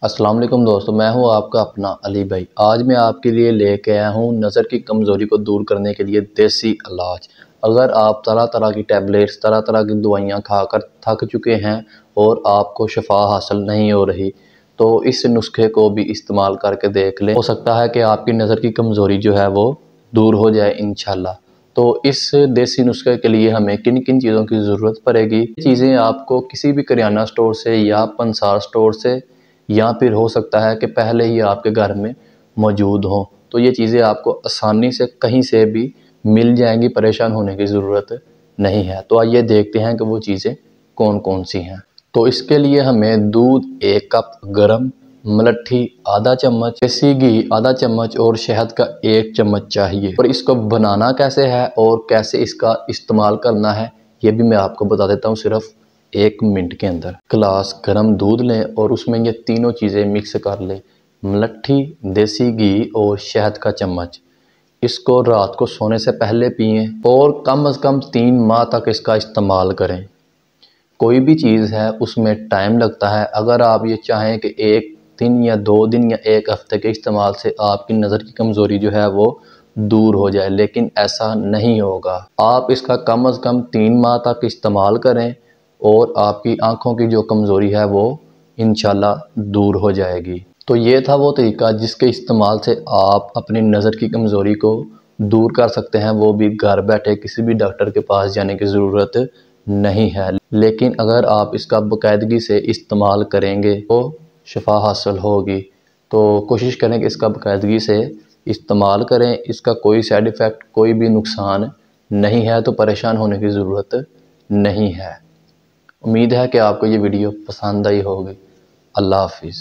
अस्सलाम वालेकुम दोस्तों, मैं हूं आपका अपना अली भाई। आज मैं आपके लिए लेके आया हूं नज़र की कमज़ोरी को दूर करने के लिए देसी इलाज। अगर आप तरह तरह की टैबलेट्स तरह तरह की दवाइयां खाकर थक चुके हैं और आपको शफा हासिल नहीं हो रही, तो इस नुस्खे को भी इस्तेमाल करके देख लें। हो सकता है कि आपकी नज़र की कमज़ोरी जो है वो दूर हो जाए इंशाल्लाह। तो इस देसी नुस्खे के लिए हमें किन किन चीज़ों की ज़रूरत पड़ेगी, चीज़ें आपको किसी भी करियाना स्टोर से या पंसार स्टोर से या फिर हो सकता है कि पहले ही आपके घर में मौजूद हों। तो ये चीज़ें आपको आसानी से कहीं से भी मिल जाएंगी, परेशान होने की ज़रूरत नहीं है। तो आइए देखते हैं कि वो चीज़ें कौन कौन सी हैं। तो इसके लिए हमें दूध 1 कप गर्म, मलट्ठी आधा चम्मच, देसी घी आधा चम्मच और शहद का 1 चम्मच चाहिए। और इसको बनाना कैसे है और कैसे इसका इस्तेमाल करना है ये भी मैं आपको बता देता हूँ सिर्फ 1 मिनट के अंदर। गिलास गर्म दूध लें और उसमें ये तीनों चीज़ें मिक्स कर लें, मलट्ठी, देसी घी और शहद का चम्मच। इसको रात को सोने से पहले पिएं और कम से कम 3 माह तक इसका इस्तेमाल करें। कोई भी चीज़ है उसमें टाइम लगता है। अगर आप ये चाहें कि 1 दिन या 2 दिन या 1 हफ्ते के इस्तेमाल से आपकी नज़र की कमज़ोरी जो है वो दूर हो जाए, लेकिन ऐसा नहीं होगा। आप इसका कम से कम 3 माह तक इस्तेमाल करें और आपकी आँखों की जो कमज़ोरी है वो इंशाल्लाह दूर हो जाएगी। तो ये था वो तरीका जिसके इस्तेमाल से आप अपनी नज़र की कमज़ोरी को दूर कर सकते हैं, वो भी घर बैठे। किसी भी डॉक्टर के पास जाने की ज़रूरत नहीं है। लेकिन अगर आप इसका बाकायदगी से इस्तेमाल करेंगे तो शफा हासिल होगी। तो कोशिश करें कि इसका बाकायदगी से इस्तेमाल करें। इसका कोई साइड इफ़ेक्ट, कोई भी नुकसान नहीं है, तो परेशान होने की ज़रूरत नहीं है। उम्मीद है कि आपको ये वीडियो पसंद आई होगी। अल्लाह हाफिज़।